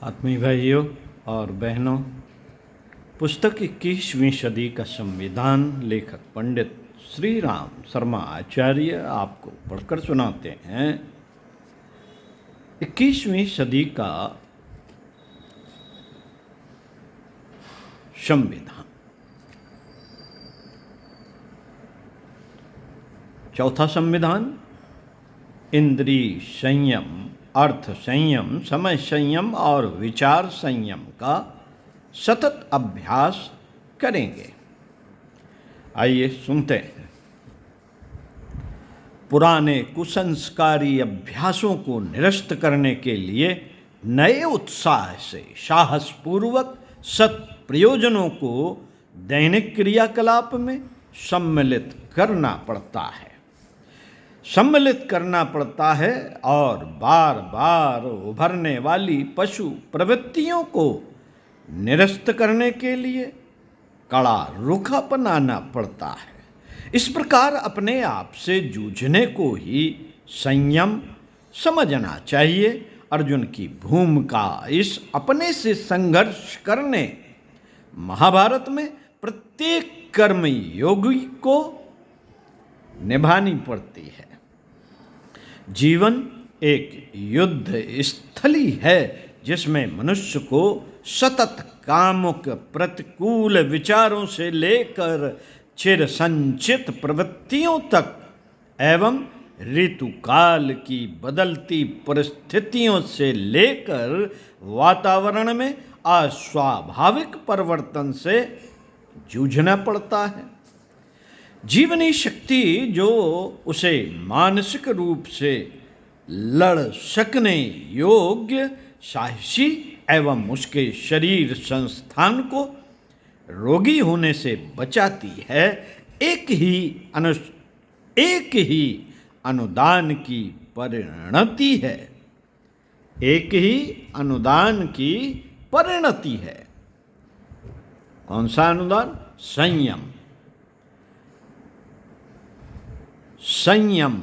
आत्मीय भाइयों और बहनों, पुस्तक 21वीं सदी का संविधान लेखक पंडित श्री राम शर्मा आचार्य आपको पढ़कर सुनाते हैं। 21वीं सदी का संविधान। चौथा संविधान इंद्रिय संयम, अर्थ संयम, समय संयम और विचार संयम का सतत अभ्यास करेंगे। आइए सुनते हैं। पुराने कुसंस्कारी अभ्यासों को निरस्त करने के लिए नए उत्साह से साहसपूर्वक सत प्रयोजनों को दैनिक क्रियाकलाप में सम्मिलित करना पड़ता है और बार बार उभरने वाली पशु प्रवृत्तियों को निरस्त करने के लिए कड़ा रुख अपनाना पड़ता है। इस प्रकार अपने आप से जूझने को ही संयम समझना चाहिए। अर्जुन की भूमिका इस अपने से संघर्ष करने महाभारत में प्रत्येक कर्म योगी को निभानी पड़ती है। जीवन एक युद्ध स्थली है जिसमें मनुष्य को सतत कामुक प्रतिकूल विचारों से लेकर चिर संचित प्रवृत्तियों तक एवं ऋतुकाल की बदलती परिस्थितियों से लेकर वातावरण में अस्वाभाविक परिवर्तन से जूझना पड़ता है। जीवनी शक्ति जो उसे मानसिक रूप से लड़ सकने योग्य, साहसी एवं उसके शरीर संस्थान को रोगी होने से बचाती है, एक ही अनुदान की परिणति है। एक ही अनुदान की परिणति है। कौन सा अनुदान? संयम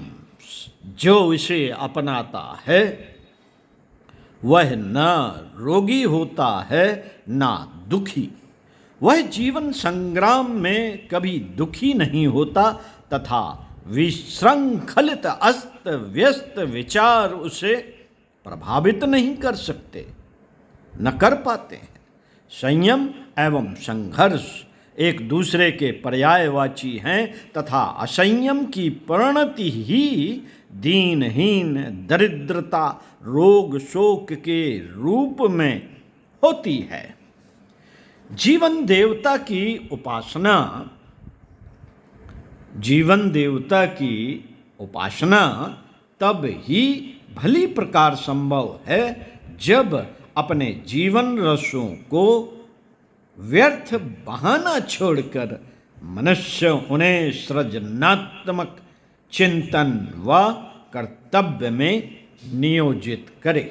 जो इसे अपनाता है वह न रोगी होता है न दुखी। वह जीवन संग्राम में कभी दुखी नहीं होता तथा विशृंखलित अस्त व्यस्त विचार उसे प्रभावित नहीं कर सकते, न कर पाते हैं। संयम एवं संघर्ष एक दूसरे के पर्यायवाची हैं तथा असंयम की परिणति ही दीनहीन, दरिद्रता, रोग शोक के रूप में होती है। जीवन देवता की उपासना तब ही भली प्रकार संभव है जब अपने जीवन रसों को व्यर्थ बहाना छोड़कर मनुष्य उन्हें सृजनात्मक चिंतन व कर्तव्य में नियोजित करे।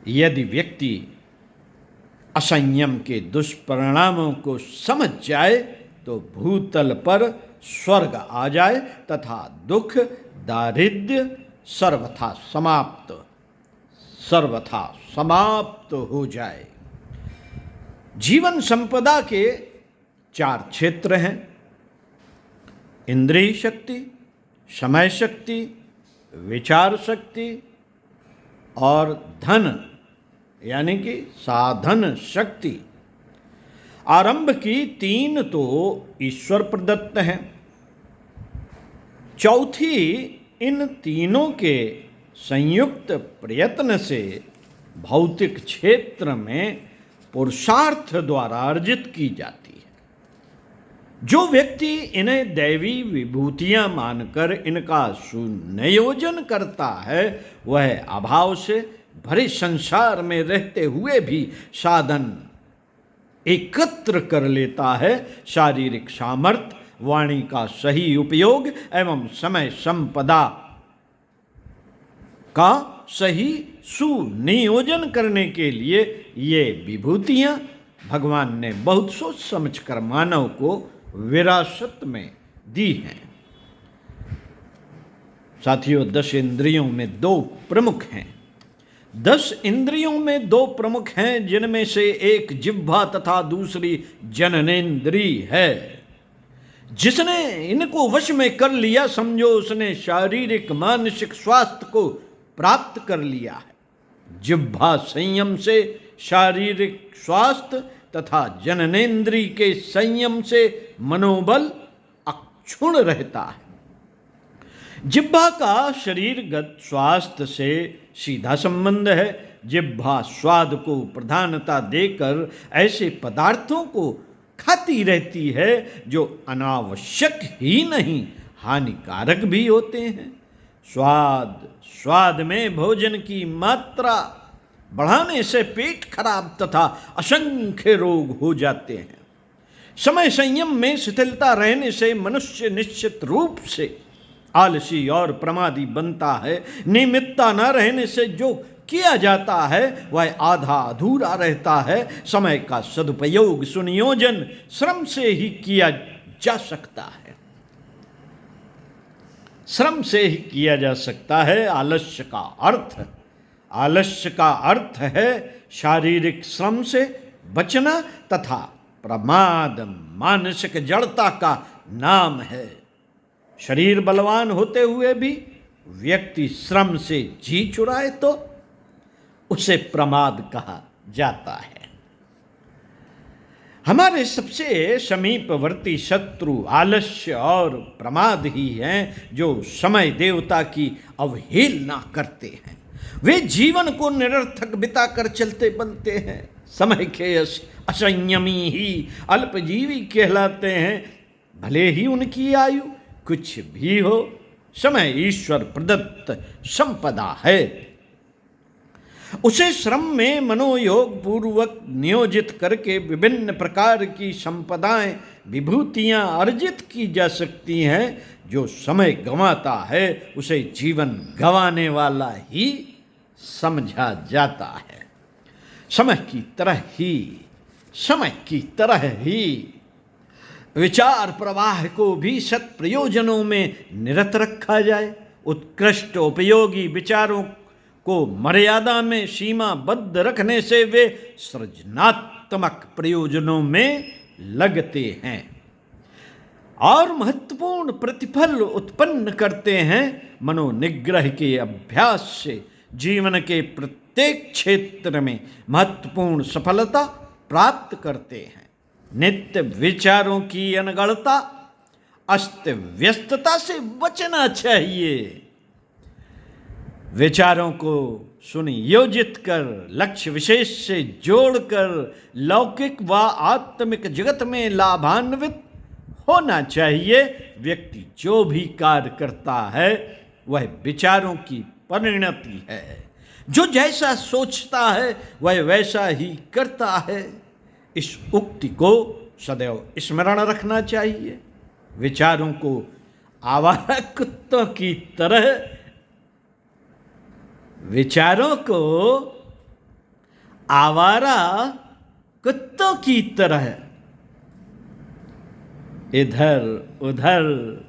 यदि व्यक्ति असंयम के दुष्परिणामों को समझ जाए तो भूतल पर स्वर्ग आ जाए तथा दुख दारिद्र्य सर्वथा समाप्त हो जाए। जीवन संपदा के 4 क्षेत्र हैं: इंद्रिय शक्ति, समय शक्ति, विचार शक्ति और धन यानी कि साधन शक्ति। आरंभ की 3 तो ईश्वर प्रदत्त हैं। चौथी इन तीनों के संयुक्त प्रयत्न से भौतिक क्षेत्र में पुरुषार्थ द्वारा अर्जित की जाती है। जो व्यक्ति इन्हें दैवी विभूतियां मानकर इनका सुनियोजन करता है वह अभाव से भरे संसार में रहते हुए भी साधन एकत्र कर लेता है। शारीरिक सामर्थ्य, वाणी का सही उपयोग एवं समय संपदा का सही सुनियोजन करने के लिए ये विभूतियां भगवान ने बहुत सोच समझकर मानव को विरासत में दी हैं। साथियों, 10 इंद्रियों में 2 प्रमुख हैं। 10 इंद्रियों में 2 प्रमुख हैं, जिनमें से एक जिह्वा तथा दूसरी जननेन्द्रिय है। जिसने इनको वश में कर लिया, समझो उसने शारीरिक मानसिक स्वास्थ्य को प्राप्त कर लिया है। जिह्वा संयम से शारीरिक स्वास्थ्य तथा जननेन्द्रिय के संयम से मनोबल अक्षुण्ण रहता है। जिह्वा का शरीरगत स्वास्थ्य से सीधा संबंध है। जिह्वा स्वाद को प्रधानता देकर ऐसे पदार्थों को खाती रहती है जो अनावश्यक ही नहीं, हानिकारक भी होते हैं। स्वाद में भोजन की मात्रा बढ़ाने से पेट खराब तथा असंख्य रोग हो जाते हैं। समय संयम में शिथिलता रहने से मनुष्य निश्चित रूप से आलसी और प्रमादी बनता है। नियमितता न रहने से जो किया जाता है वह आधा अधूरा रहता है। समय का सदुपयोग सुनियोजन श्रम से ही किया जा सकता है। श्रम से ही किया जा सकता है। आलस्य का अर्थ है शारीरिक श्रम से बचना तथा प्रमाद मानसिक जड़ता का नाम है। शरीर बलवान होते हुए भी व्यक्ति श्रम से जी चुराए तो उसे प्रमाद कहा जाता है। हमारे सबसे समीपवर्ती शत्रु आलस्य और प्रमाद ही हैं, जो समय देवता की अवहेलना करते हैं। वे जीवन को निरर्थक बिताकर चलते बनते हैं। समय के असंयमी ही अल्पजीवी कहलाते हैं। भले ही उनकी आयु कुछ भी हो, समय ईश्वर प्रदत्त संपदा है। उसे श्रम में मनोयोग पूर्वक नियोजित करके विभिन्न प्रकार की संपदाएं विभूतियां अर्जित की जा सकती हैं। जो समय गंवाता है उसे जीवन गंवाने वाला ही समझा जाता है। समय की तरह ही विचार प्रवाह को भी सत् प्रयोजनों में निरत रखा जाए। उत्कृष्ट उपयोगी विचारों को मर्यादा में सीमाबद्ध रखने से वे सृजनात्मक प्रयोजनों में लगते हैं और महत्वपूर्ण प्रतिफल उत्पन्न करते हैं। मनोनिग्रह के अभ्यास से जीवन के प्रत्येक क्षेत्र में महत्वपूर्ण सफलता प्राप्त करते हैं। नित्य विचारों की अनगढ़ता अस्त व्यस्तता से बचना चाहिए। विचारों को सुनियोजित कर लक्ष्य विशेष से जोड़कर लौकिक व आत्मिक जगत में लाभान्वित होना चाहिए। व्यक्ति जो भी कार्य करता है वह विचारों की परिणति है। जो जैसा सोचता है वह वैसा ही करता है। इस उक्ति को सदैव स्मरण रखना चाहिए। विचारों को आवारा कुत्तों की तरह इधर उधर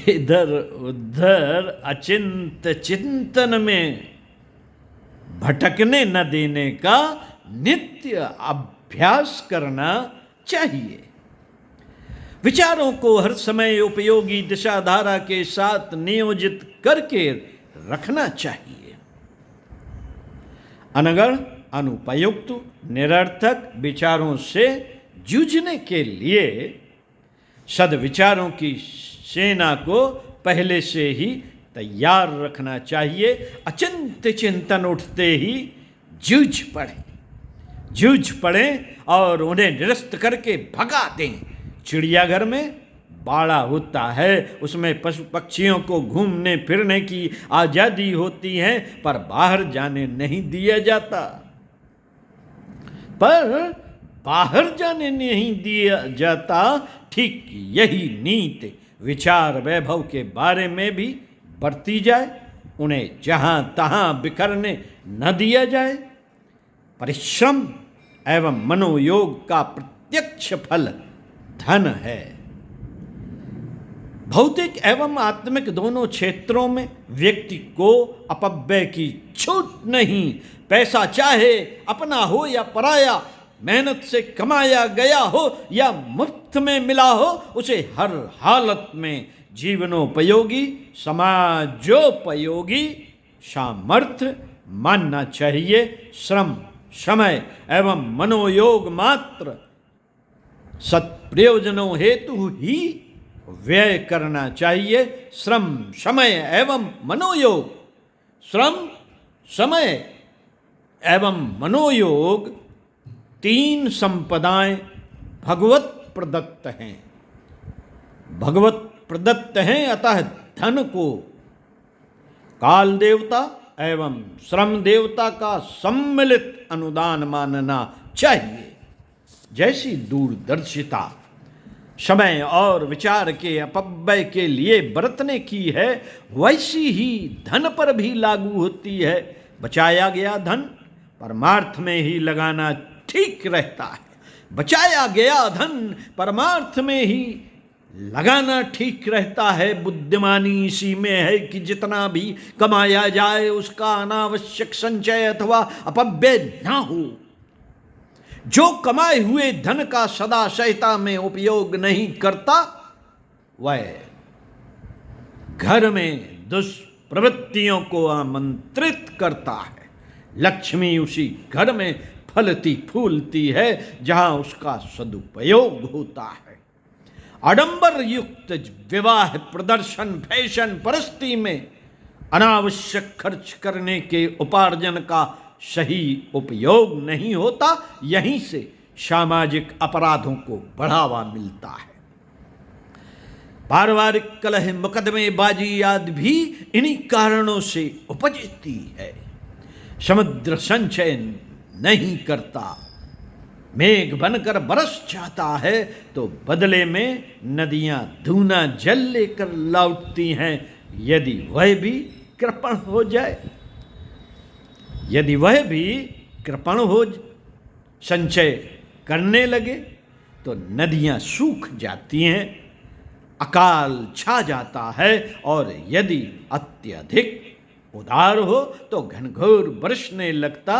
इधर उधर अचिंत चिंतन में भटकने न देने का नित्य अभ्यास करना चाहिए। विचारों को हर समय उपयोगी दिशाधारा के साथ नियोजित करके रखना चाहिए। अनगढ़ अनुपयुक्त निरर्थक विचारों से जूझने के लिए सद्विचारों की सेना को पहले से ही तैयार रखना चाहिए। अचिंत्य चिंतन उठते ही जूझ पड़े और उन्हें निरस्त करके भगा दें। चिड़ियाघर में बाड़ा होता है, उसमें पशु पक्षियों को घूमने फिरने की आज़ादी होती है, पर बाहर जाने नहीं दिया जाता। ठीक यही नीति विचार वैभव के बारे में भी बरती जाए। उन्हें जहाँ तहाँ बिखरने न दिया जाए। परिश्रम एवं मनोयोग का प्रत्यक्ष फल धन है। भौतिक एवं आत्मिक दोनों क्षेत्रों में व्यक्ति को अपव्यय की छूट नहीं। पैसा चाहे अपना हो या पराया, मेहनत से कमाया गया हो या मुफ्त में मिला हो, उसे हर हालत में जीवनोपयोगी, समाजोपयोगी सामर्थ्य मानना चाहिए। श्रम, समय एवं मनोयोग मात्र सत्प्रयोजनों हेतु ही व्यय करना चाहिए। श्रम, समय एवं मनोयोग, श्रम, समय एवं मनोयोग तीन संपदाएं भगवत प्रदत्त हैं। भगवत प्रदत्त हैं, अतः धन को काल देवता एवं श्रम देवता का सम्मिलित अनुदान मानना चाहिए। जैसी दूरदर्शिता समय और विचार के अपव्यय के लिए बरतने की है, वैसी ही धन पर भी लागू होती है। बचाया गया धन परमार्थ में ही लगाना ठीक रहता है। बचाया गया धन परमार्थ में ही लगाना ठीक रहता है। बुद्धिमानी इसी में है कि जितना भी कमाया जाए उसका अनावश्यक संचय अथवा अपव्यय ना हो। जो कमाए हुए धन का सदा सहिता में उपयोग नहीं करता, वह घर में दुष्प्रवृत्तियों को आमंत्रित करता है। लक्ष्मी उसी घर में फलती फूलती है जहां उसका सदुपयोग होता है। आडंबर युक्त विवाह, प्रदर्शन, फैशन, परस्ती में अनावश्यक खर्च करने के उपार्जन का सही उपयोग नहीं होता। यहीं से सामाजिक अपराधों को बढ़ावा मिलता है। पारिवारिक कलह, मुकदमेबाजी आदि भी इन्हीं कारणों से उपजती है। समुद्र संचय नहीं करता, मेघ बनकर बरस जाता है तो बदले में नदियां दूना जल लेकर लौटती हैं। यदि वह भी कृपण हो जाए, यदि वह भी कृपण हो संचय करने लगे तो नदियां सूख जाती हैं, अकाल छा जाता है, और यदि अत्यधिक उदार हो तो घनघोर बरसने लगता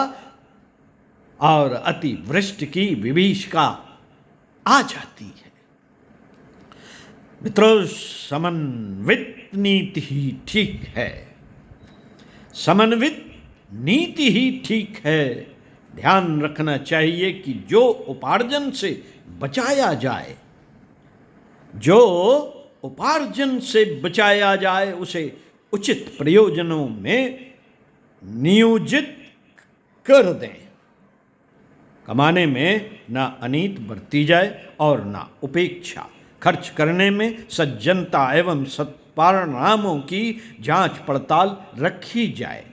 और अतिवृष्टि की विभीषिका आ जाती है। मित्रों, समन्वित नीति ही ठीक है। समन्वित नीति ही ठीक है। ध्यान रखना चाहिए कि जो उपार्जन से बचाया जाए, जो उपार्जन से बचाया जाए उसे उचित प्रयोजनों में नियोजित कर दें। कमाने में ना अनीत बरती जाए और ना उपेक्षा। खर्च करने में सज्जनता एवं सत्परिणामों की जांच पड़ताल रखी जाए,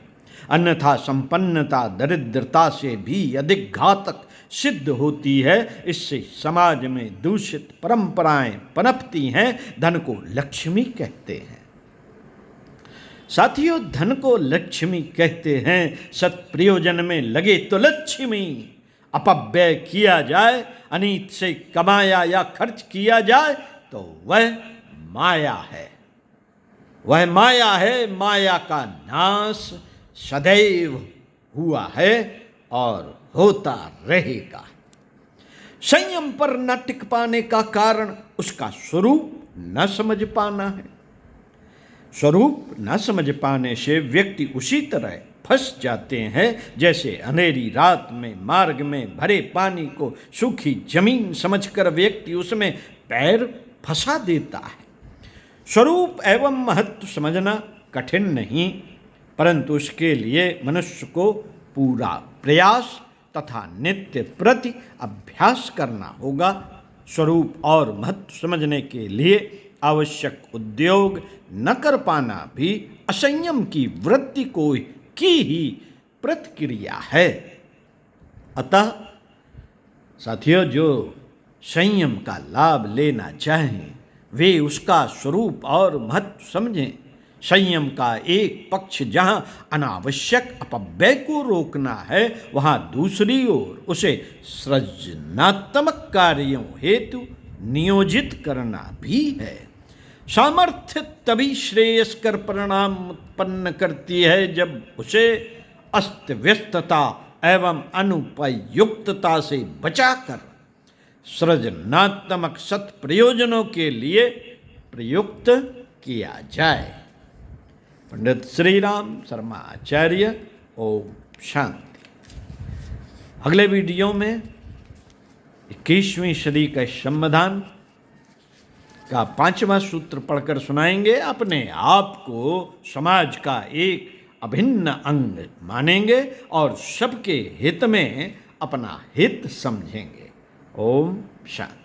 अन्यथा संपन्नता दरिद्रता से भी अधिक घातक सिद्ध होती है। इससे समाज में दूषित परंपराएं पनपती हैं। धन को लक्ष्मी कहते हैं। साथियों, धन को लक्ष्मी कहते हैं। सत्प्रयोजन में लगे तो लक्ष्मी, अपव्यय किया जाए, अनीत से कमाया या खर्च किया जाए तो वह माया है। वह माया है। माया का नाश सदैव हुआ है और होता रहेगा। संयम पर न टिक पाने का कारण उसका स्वरूप न समझ पाना है। स्वरूप न समझ पाने से व्यक्ति उसी तरह फंस जाते हैं जैसे अंधेरी रात में मार्ग में भरे पानी को सूखी जमीन समझकर व्यक्ति उसमें पैर फंसा देता है। स्वरूप एवं महत्व समझना कठिन नहीं, परंतु उसके लिए मनुष्य को पूरा प्रयास तथा नित्य प्रति अभ्यास करना होगा। स्वरूप और महत्व समझने के लिए आवश्यक उद्योग न कर पाना भी असंयम की वृत्ति को की ही प्रतिक्रिया है। अतः साथियों, जो संयम का लाभ लेना चाहें वे उसका स्वरूप और महत्व समझें। संयम का एक पक्ष जहां अनावश्यक अपव्यय को रोकना है, वहां दूसरी ओर उसे सृजनात्मक कार्यों हेतु नियोजित करना भी है। सामर्थ्य तभी श्रेयस्कर परिणाम उत्पन्न करती है जब उसे अस्त व्यस्तता एवं अनुपयुक्तता से बचाकर सृजनात्मक सत् प्रयोजनों के लिए प्रयुक्त किया जाए। पंडित श्री राम शर्मा आचार्य। ओम शांति। अगले वीडियो में 21वीं सदी का संविधान का 5वां सूत्र पढ़कर सुनाएंगे। अपने आप को समाज का एक अभिन्न अंग मानेंगे और सबके हित में अपना हित समझेंगे। ओम शांति।